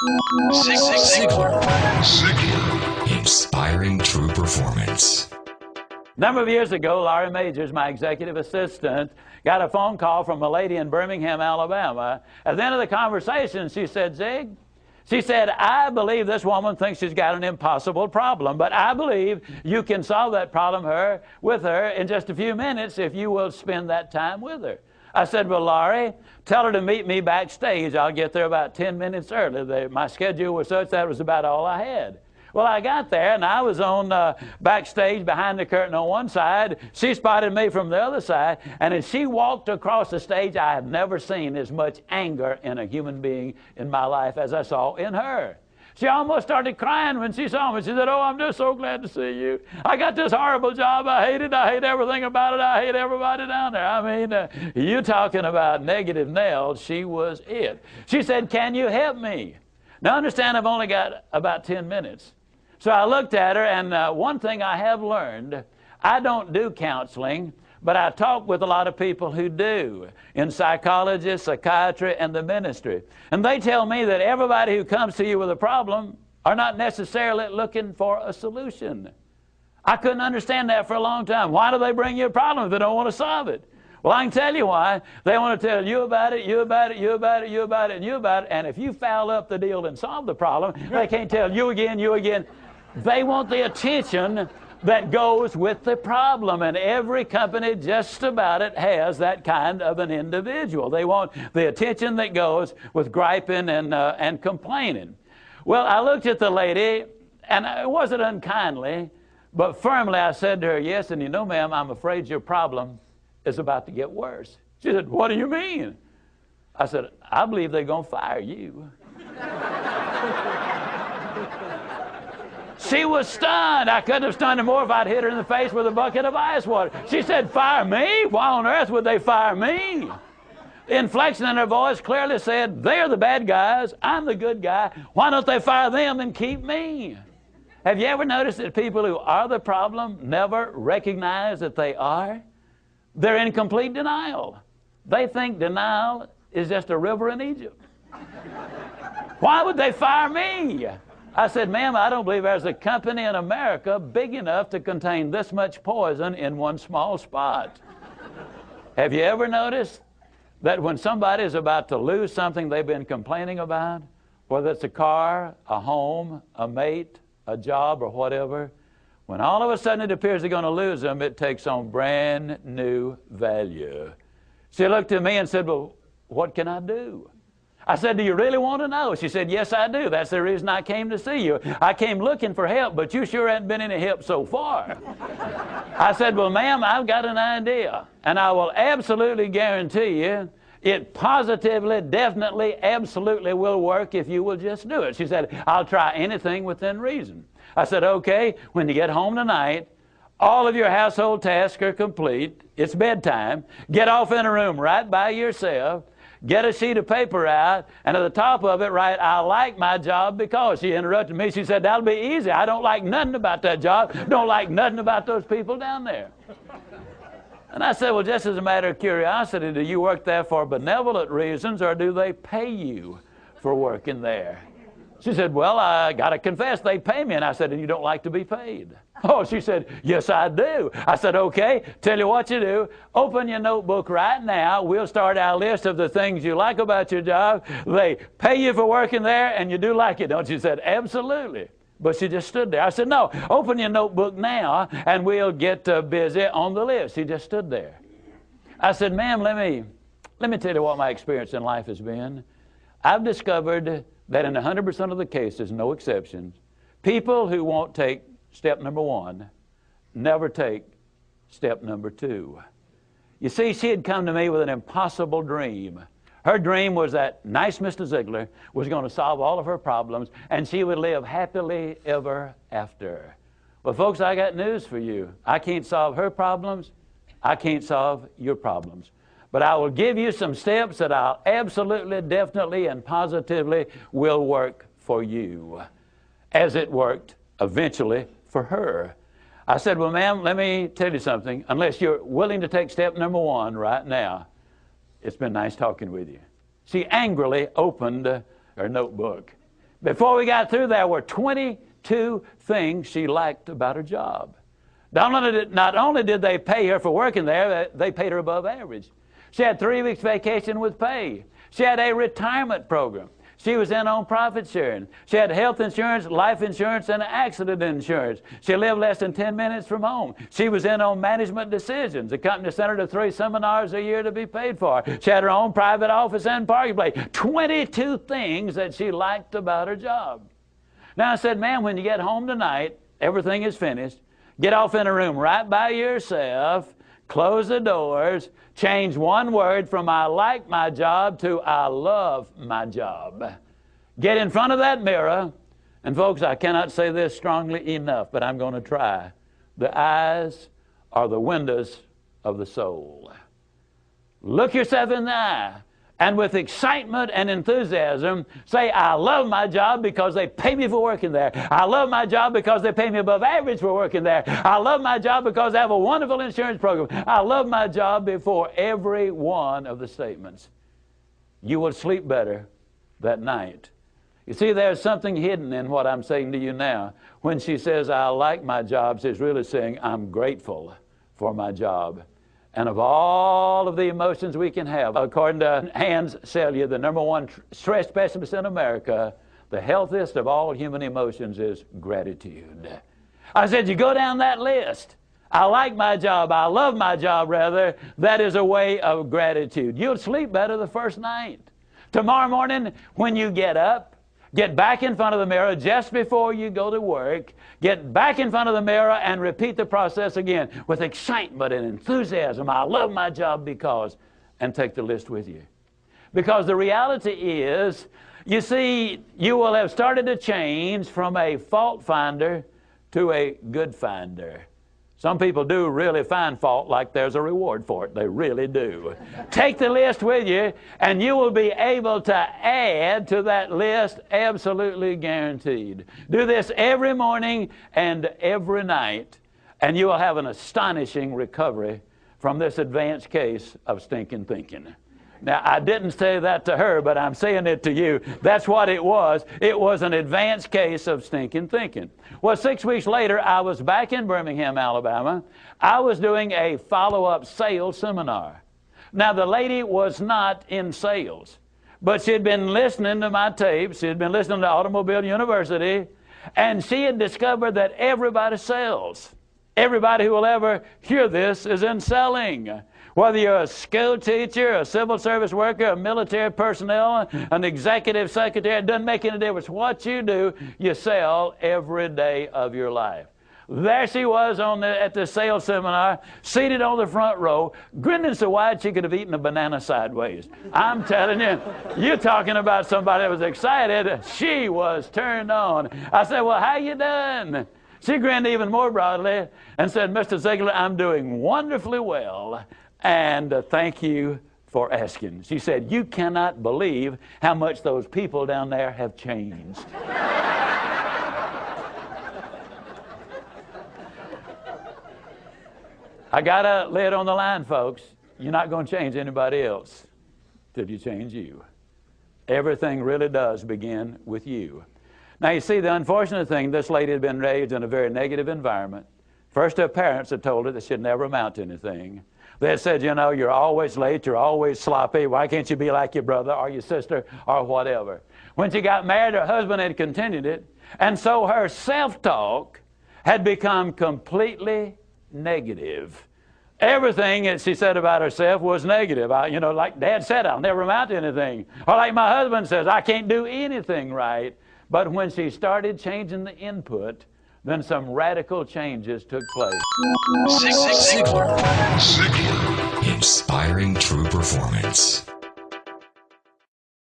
Zig Ziglar. Ziglar. Inspiring true performance. A number of years ago, Laurie Majors, my executive assistant, got a phone call from a lady in Birmingham, Alabama. At the end of the conversation, she said, Zig, she said, I believe this woman thinks she's got an impossible problem, but I believe you can solve that problem with her in just a few minutes if you will spend that time with her. I said, well, Laurie, tell her to meet me backstage. I'll get there about 10 minutes early. My schedule was such that was about all I had. Well, I got there, and I was on backstage behind the curtain on one side. She spotted me from the other side, and as she walked across the stage, I have never seen as much anger in a human being in my life as I saw in her. She almost started crying when she saw me. She said, oh, I'm just so glad to see you. I got this horrible job. I hate it. I hate everything about it. I hate everybody down there. I mean, you talking about negative nails, she was it. She said, can you help me? Now, understand, I've only got about 10 minutes. So I looked at her, and one thing I have learned, I don't do counseling, but I talk with a lot of people who do, in psychology, psychiatry, and the ministry. And they tell me that everybody who comes to you with a problem are not necessarily looking for a solution. I couldn't understand that for a long time. Why do they bring you a problem if they don't want to solve it? Well, I can tell you why. They want to tell you about it, you about it, you about it, you about it, and you about it. And if you foul up the deal and solve the problem, they can't tell you again, you again. They want the attention that goes with the problem, and every company just about it has that kind of an individual. They want the attention that goes with griping and complaining. Well, I looked at the lady, and it wasn't unkindly, but firmly I said to her, yes, and you know, ma'am, I'm afraid your problem is about to get worse. She said, what do you mean? I said, I believe they're going to fire you. She was stunned. I couldn't have stunned her more if I'd hit her in the face with a bucket of ice water. She said, fire me? Why on earth would they fire me? The inflection in her voice clearly said, they're the bad guys, I'm the good guy. Why don't they fire them and keep me? Have you ever noticed that people who are the problem never recognize that they are? They're in complete denial. They think denial is just a river in Egypt. Why would they fire me? I said, ma'am, I don't believe there's a company in America big enough to contain this much poison in one small spot. Have you ever noticed that when somebody is about to lose something they've been complaining about, whether it's a car, a home, a mate, a job, or whatever, when all of a sudden it appears they're going to lose them, it takes on brand new value. She looked at me and said, well, what can I do? I said, do you really want to know? She said, yes, I do. That's the reason I came to see you. I came looking for help, but you sure haven't been any help so far. I said, well, ma'am, I've got an idea, and I will absolutely guarantee you it positively, definitely, absolutely will work if you will just do it. She said, I'll try anything within reason. I said, okay, when you get home tonight, all of your household tasks are complete. It's bedtime. Get off in a room right by yourself. Get a sheet of paper out, and at the top of it, write, I like my job because. She interrupted me. She said, that'll be easy. I don't like nothing about that job. Don't like nothing about those people down there. And I said, well, just as a matter of curiosity, do you work there for benevolent reasons, or do they pay you for working there? She said, well, I got to confess, they pay me. And I said, and you don't like to be paid? Oh, she said, yes, I do. I said, okay, tell you what you do. Open your notebook right now. We'll start our list of the things you like about your job. They pay you for working there, and you do like it, don't you? She said, absolutely. But she just stood there. I said, no, open your notebook now, and we'll get busy on the list. She just stood there. I said, ma'am, let me tell you what my experience in life has been. I've discovered that in 100% of the cases, no exceptions, people who won't take step number one never take step number two. You see, she had come to me with an impossible dream. Her dream was that nice Mr. Zigler was going to solve all of her problems, and she would live happily ever after. Well, folks, I got news for you. I can't solve her problems. I can't solve your problems. But I will give you some steps that I'll absolutely, definitely, and positively will work for you, as it worked eventually for her. I said, well, ma'am, let me tell you something. Unless you're willing to take step number one right now, it's been nice talking with you. She angrily opened her notebook. Before we got through, there were 22 things she liked about her job. Not only did they pay her for working there, they paid her above average. She had 3 weeks vacation with pay. She had a retirement program. She was in on profit sharing. She had health insurance, life insurance, and accident insurance. She lived less than 10 minutes from home. She was in on management decisions. The company sent her to 3 seminars a year to be paid for. She had her own private office and parking place. 22 things that she liked about her job. Now I said, man, when you get home tonight, everything is finished. Get off in a room right by yourself. Close the doors. Change one word from I like my job to I love my job. Get in front of that mirror. And folks, I cannot say this strongly enough, but I'm going to try. The eyes are the windows of the soul. Look yourself in the eye. And with excitement and enthusiasm, say, I love my job because they pay me for working there. I love my job because they pay me above average for working there. I love my job because they have a wonderful insurance program. I love my job before every one of the statements. You will sleep better that night. You see, there's something hidden in what I'm saying to you now. When she says, I like my job, she's really saying, I'm grateful for my job. And of all of the emotions we can have, according to Hans Selye, the #1 stress specialist in America, the healthiest of all human emotions is gratitude. I said, you go down that list. I like my job. I love my job, rather. That is a way of gratitude. You'll sleep better the first night. Tomorrow morning, when you get up, get back in front of the mirror just before you go to work. Get back in front of the mirror and repeat the process again with excitement and enthusiasm. I love my job because, and take the list with you. Because the reality is, you see, you will have started to change from a fault finder to a good finder. Some people do really find fault like there's a reward for it. They really do. Take the list with you, and you will be able to add to that list, absolutely guaranteed. Do this every morning and every night, and you will have an astonishing recovery from this advanced case of stinking thinking. Now, I didn't say that to her, but I'm saying it to you. That's what it was. It was an advanced case of stinking thinking. Well, 6 weeks later, I was back in Birmingham, Alabama. I was doing a follow-up sales seminar. Now, the lady was not in sales, but she had been listening to my tapes. She had been listening to Automobile University, and she had discovered that everybody sells. Everybody who will ever hear this is in selling. Whether you're a school teacher, a civil service worker, a military personnel, an executive secretary, it doesn't make any difference. What you do, you sell every day of your life. There she was at the sales seminar, seated on the front row, grinning so wide she could have eaten a banana sideways. I'm telling you, you're talking about somebody that was excited. She was turned on. I said, well, how you doing? She grinned even more broadly and said, Mr. Zigler, I'm doing wonderfully well. And thank you for asking. She said, you cannot believe how much those people down there have changed. I got to lay it on the line, folks. You're not going to change anybody else till you change you. Everything really does begin with you. Now, you see, the unfortunate thing, this lady had been raised in a very negative environment. First, her parents had told her that she'd never amount to anything. They had said, you know, you're always late, you're always sloppy, why can't you be like your brother or your sister or whatever? When she got married, her husband had continued it, and so her self-talk had become completely negative. Everything that she said about herself was negative. Like Dad said, I'll never amount to anything. Or like my husband says, I can't do anything right. But when she started changing the input, then some radical changes took place. Zig Zigler. Inspiring true performance.